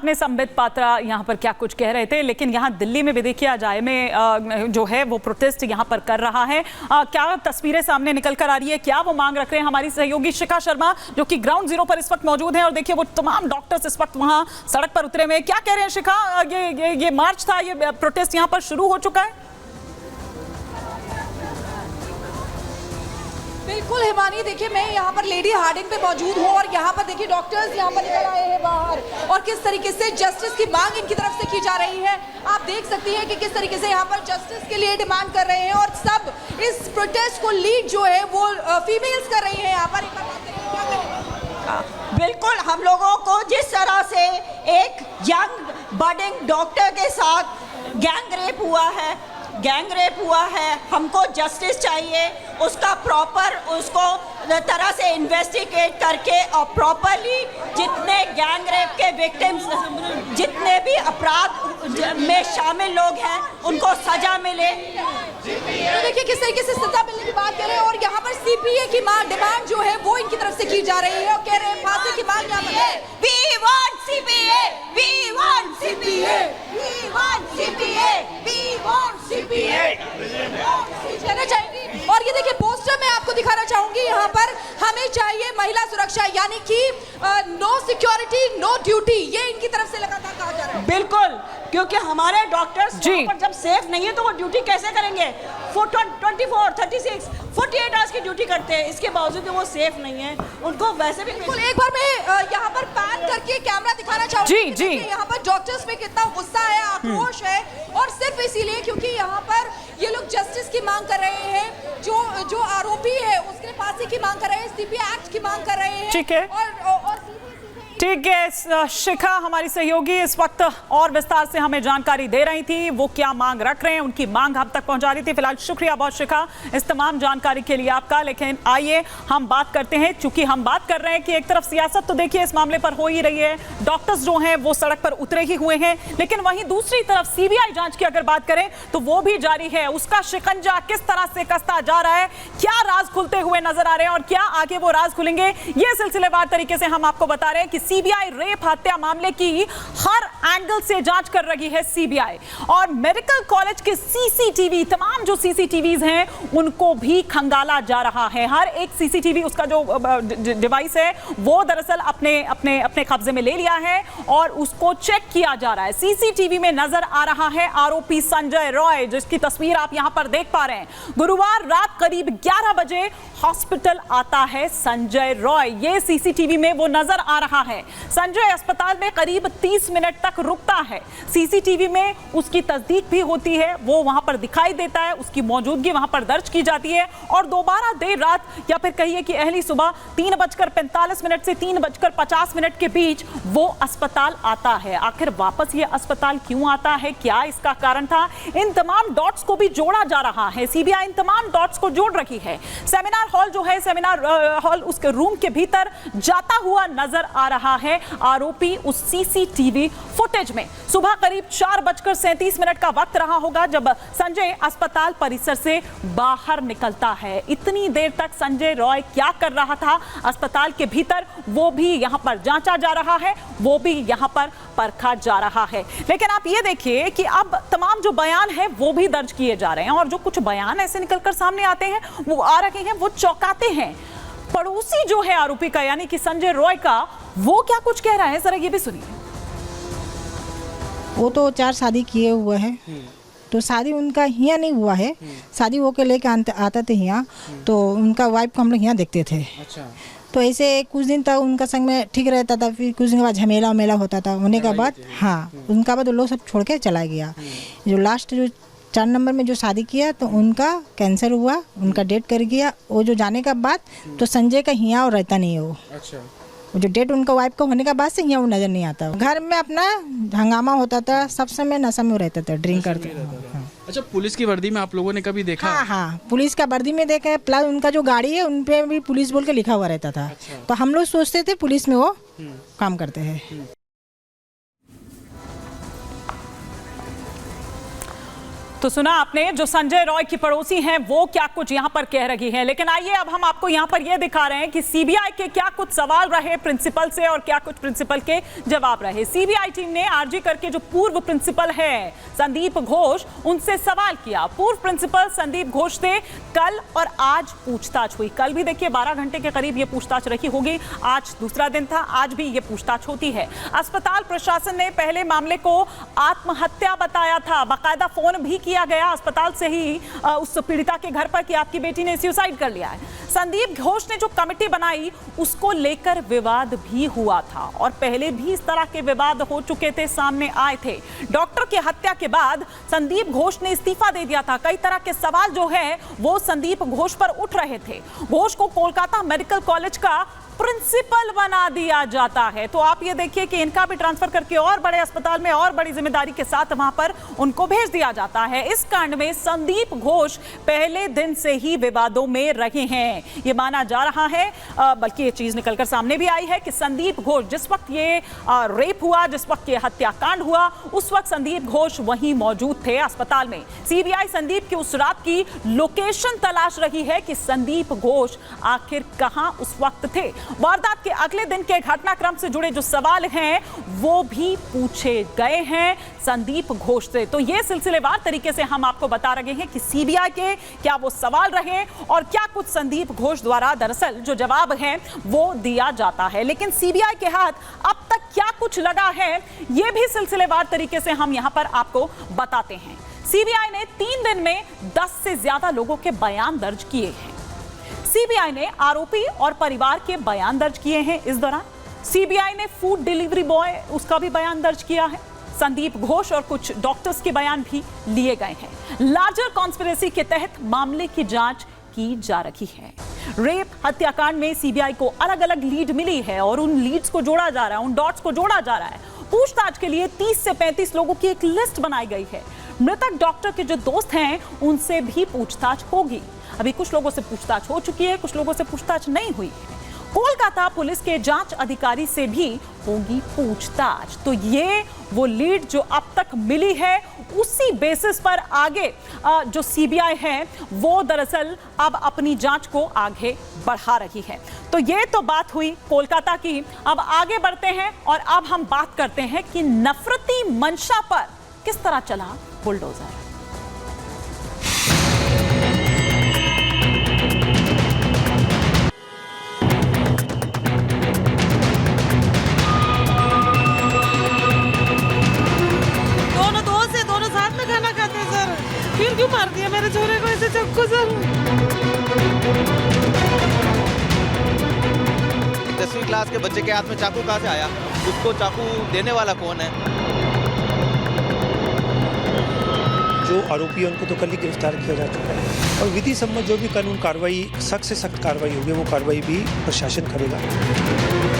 आपने संबित पात्रा यहाँ पर क्या कुछ कह रहे थे, लेकिन यहाँ दिल्ली में भी देखिए अजाए में जो है वो प्रोटेस्ट यहाँ पर कर रहा है। क्या तस्वीरें सामने निकल कर आ रही है, क्या वो मांग रख रहे हैं? हमारी सहयोगी शिखा शर्मा जो कि ग्राउंड जीरो पर इस वक्त मौजूद है और देखिए वो तमाम डॉक्टर्स इस वक्त वहाँ सड़क पर उतरे हुए हैं। क्या कह रहे हैं शिखा, ये मार्च था, ये प्रोटेस्ट यहाँ पर शुरू हो चुका है? बिल्कुल हिमानी, देखिए मैं यहाँ पर लेडी हार्डिंग पे मौजूद हूँ और यहाँ पर देखिए डॉक्टर्स यहाँ पर निकल आए हैं बाहर और किस तरीके से जस्टिस की मांग इनकी तरफ से की जा रही है। आप देख सकती हैं कि किस तरीके से यहाँ पर जस्टिस के लिए डिमांड कर रहे हैं और सब इस प्रोटेस्ट को लीड जो है वो फीमेल्स कर रही है यहाँ पर। बिल्कुल, हम लोगों को जिस तरह से एक यंग बडिंग डॉक्टर के साथ गैंग रेप हुआ है, हमको जस्टिस चाहिए, उसका प्रॉपर उसको तरह से इन्वेस्टिगेट करके और प्रॉपरली जितने गैंग रेप के विक्टिम्स, जितने भी अपराध में शामिल लोग हैं उनको सजा मिले। तो देखिए किस तरीके से सजा मिलने की बात कर रहे हैं और यहाँ पर सीपीए की डिमांड जो है वो इनकी तरफ से की जा रही है और कह रहे हैं फांसी की मांग यहाँ पर है। We want CPA, we want CPA, we want CPA, we want CPA। कहना चाहेंगी और ये देखिए पोस्टर में आपको दिखाना चाहूंगी यहाँ पर हमें चाहिए महिला सुरक्षा, यानी कि नो सिक्योरिटी नो ड्यूटी, ये इनकी तरफ से लगातार कहा जा रहा है। बिल्कुल, क्योंकि हमारे डॉक्टर्स पर जब सेफ नहीं है तो वो ड्यूटी कैसे करेंगे? 24, 36, 48 आवर्स की ड्यूटी करते हैं, इसके बावजूद वो सेफ नहीं है, उनको वैसे भी। बिल्कुल, एक बार मैं यहाँ पर पैन करके कैमरा दिखाना चाहूंगी। जी यहाँ पर डॉक्टर्स में कितना गुस्सा है, आक्रोश है और सिर्फ इसीलिए क्योंकि यहाँ पर ये लोग जस्टिस की मांग कर रहे हैं, जो आरोपी है उसके फांसी की मांग कर रहे हैं, सीपीए एक्ट की मांग कर रहे हैं। ठीक है और ठीक है, शिखा हमारी सहयोगी इस वक्त और विस्तार से हमें जानकारी दे रही थी, वो क्या मांग रख रहे हैं, उनकी मांग हम तक पहुंचा रही थी। फिलहाल शुक्रिया बहुत शिखा इस तमाम जानकारी के लिए आपका। लेकिन आइए हम बात करते हैं, चूंकि हम बात कर रहे हैं कि एक तरफ सियासत तो देखिए इस मामले पर हो ही रही है, डॉक्टर्स जो हैं वो सड़क पर उतरे ही हुए हैं, लेकिन वहीं दूसरी तरफ सीबीआई जांच की अगर बात करें तो वो भी जारी है। उसका शिकंजा किस तरह से कसता जा रहा है, क्या राज खुलते हुए नजर आ रहे हैं और क्या आगे वो राज खुलेंगे, ये सिलसिलेवार तरीके से हम आपको बता रहे हैं कि सीबीआई रेप हत्या मामले की हर एंगल से जांच कर रही है सीबीआई और मेडिकल कॉलेज के सीसीटीवी, तमाम जो सीसीटीवीज हैं उनको भी खंगाला जा रहा है। हर एक सीसीटीवी, उसका जो डिवाइस है वो दरअसल अपने कब्जे में ले लिया है और उसको चेक किया जा रहा है। सीसीटीवी में नजर आ रहा है आरोपी संजय रॉय, जिसकी तस्वीर आप यहां पर देख पा रहे हैं। गुरुवार रात करीब 11 बजे हॉस्पिटल आता है संजय रॉय, ये सीसीटीवी में वो नजर आ रहा है। संजय अस्पताल में करीब 30 मिनट तक रुकता है, सीसीटीवी में उसकी तस्दीक भी होती है, वो वहां पर दिखाई देता है, उसकी मौजूदगी वहां पर दर्ज की जाती है और दोबारा देर रात या फिर कहिए कि अहली सुबह 3:45 से 3:50 के बीच वो अस्पताल आता है। आखिर वापस ये अस्पताल क्यों आता है, क्या इसका कारण था, इन तमाम डॉट्स को भी जोड़ा जा रहा है। सीबीआई इन तमाम डॉट्स को जोड़ रही है। सेमिनार हॉल जो है, सेमिनार हॉल उसके रूम के भीतर जाता हुआ नजर आ रहा है आरोपी उस सीसीटीवी फुटेज में। सुबह करीब 4:37 का वक्त रहा होगा जब संजय अस्पताल परिसर से बाहर निकलता है। इतनी देर तक संजय रॉय क्या कर रहा था अस्पताल के भीतर, वो भी यहां पर जांचा जा रहा है, वो भी यहां पर परखा जा रहा है। लेकिन आप ये देखिए कि अब तमाम जो बयान है वो भी दर्ज किए जा रहे हैं और जो कुछ बयान ऐसे निकलकर सामने आते हैं, वो आ रहे हैं, वो चौंकाते हैं। पड़ोसी जो है आरोपी का, यानी कि संजय रॉय का, वो क्या कुछ कह रहा है, जरा ये भी सुनिए। वो तो 4 शादी किए हुए हैं, तो शादी उनका यहाँ नहीं हुआ है, शादी वो के लेके आते थे यहाँ, तो उनका वाइफ को हम लोग यहाँ देखते थे। अच्छा। तो ऐसे कुछ दिन तक उनका संग में ठीक रहता था, फिर कुछ दिन के बाद झमेला उमेला होता था, होने के बाद हाँ उनका बाद वो लोग सब छोड़ के चला गया। जो लास्ट जो 4 नंबर में जो शादी किया तो उनका कैंसर हुआ, उनका डेट कर गया। वो जो जाने का बाद तो संजय का यहाँ और रहता नहीं है वो। अच्छा। जो डेट उनका वाइफ का होने के बाद से यहाँ वो नजर नहीं आता। घर में अपना हंगामा होता था, सब समय नशा में रहता था, ड्रिंक करते। अच्छा, पुलिस की वर्दी में आप लोगों ने कभी देखा? हाँ, पुलिस का वर्दी में देखा है, प्लस उनका जो गाड़ी है उन पे भी पुलिस बोल के लिखा हुआ रहता था। अच्छा। तो हम लोग सोचते थे पुलिस में वो काम करते हैं। तो सुना आपने जो संजय रॉय की पड़ोसी हैं वो क्या कुछ यहां पर कह रही हैं, लेकिन आइए अब हम आपको यहां पर ये दिखा रहे हैं कि सीबीआई के क्या कुछ सवाल रहे प्रिंसिपल से और क्या कुछ प्रिंसिपल के जवाब रहे। सीबीआई टीम ने आरजी करके जो पूर्व प्रिंसिपल है संदीप घोष, उनसे सवाल किया। पूर्व प्रिंसिपल संदीप घोष से कल और आज पूछताछ हुई। कल भी देखिए 12 घंटे के करीब ये पूछताछ रखी होगी, आज दूसरा दिन था, आज भी ये पूछताछ होती है। अस्पताल प्रशासन ने पहले मामले को आत्महत्या बताया था, बाकायदा फोन भी किया गया अस्पताल से ही उस पीड़िता के घर पर कि आपकी बेटी ने सुसाइड कर लिया है। संदीप घोष ने जो कमेटी बनाई उसको लेकर विवाद भी हुआ था और पहले भी इस तरह के विवाद हो चुके थे, सामने आए थे। डॉक्टर की हत्या के बाद संदीप घोष ने इस्तीफा दे दिया था। कई तरह के सवाल जो है वो संदीप घोष पर उठ रहे थे। घोष को कोलकाता मेडिकल कॉलेज का प्रिंसिपल बना दिया जाता है, तो आप ये देखिए कि इनका भी ट्रांसफर करके और बड़े अस्पताल में और बड़ी जिम्मेदारी के साथ वहां पर उनको भेज दिया जाता है। इस कांड में संदीप घोष पहले दिन से ही विवादों में रहे हैं, ये माना जा रहा है। बल्कि ये चीज निकलकर सामने भी आई है कि संदीप घोष जिस वक्त ये रेप हुआ, जिस वक्त ये हत्याकांड हुआ, उस वक्त संदीप घोष वहीं मौजूद थे अस्पताल में। सीबीआई संदीप की उस रात की लोकेशन तलाश रही है कि संदीप घोष आखिर कहां उस वक्त थे। वारदात के अगले दिन के घटनाक्रम से जुड़े जो सवाल हैं वो भी पूछे गए हैं संदीप घोष से। तो ये सिलसिलेवार तरीके से हम आपको बता रहे हैं कि सीबीआई के क्या वो सवाल रहे और क्या कुछ संदीप घोष द्वारा दरअसल जो जवाब है वो दिया जाता है। लेकिन सीबीआई के हाथ अब तक क्या कुछ लगा है ये भी सिलसिलेवार तरीके से हम यहां पर आपको बताते हैं। सीबीआई ने 3 दिन में 10 से ज्यादा लोगों के बयान दर्ज किए हैं। सीबीआई ने आरोपी और परिवार के बयान दर्ज किए हैं। इस दौरान सीबीआई ने फूड डिलीवरी बॉय उसका भी बयान दर्ज किया है। संदीप घोष और कुछ डॉक्टर्स के बयान भी लिए गए हैं। लार्जर कॉन्स्पिरेसी के तहत मामले की जांच की जा रही है। रेप हत्याकांड में सीबीआई को अलग अलग लीड मिली है और उन लीड्स को जोड़ा जा रहा है, उन डॉट्स को जोड़ा जा रहा है। पूछताछ के लिए 30 से 35 लोगों की एक लिस्ट बनाई गई है। मृतक डॉक्टर के जो दोस्त हैं उनसे भी पूछताछ होगी। अभी कुछ लोगों से पूछताछ हो चुकी है, कुछ लोगों से पूछताछ नहीं हुई है। कोलकाता पुलिस के जांच अधिकारी से भी होगी पूछताछ। तो ये वो लीड जो अब तक मिली है उसी बेसिस पर आगे जो सीबीआई है वो दरअसल अब अपनी जांच को आगे बढ़ा रही है। तो ये तो बात हुई कोलकाता की। अब आगे बढ़ते हैं और अब हम बात करते हैं कि नफरती मंशा पर किस तरह चला बुलडोजर। फिर क्यों मार दिया मेरे छोरे को ऐसे चाकू से? 10वीं क्लास के बच्चे के हाथ में चाकू कहाँ से आया? उसको चाकू देने वाला कौन है? जो आरोपी है उनको तो कल ही गिरफ्तार किया जा चुका है और विधि सम्मत जो भी कानून कार्रवाई, सख्त से सख्त कार्रवाई होगी वो कार्रवाई भी प्रशासन करेगा।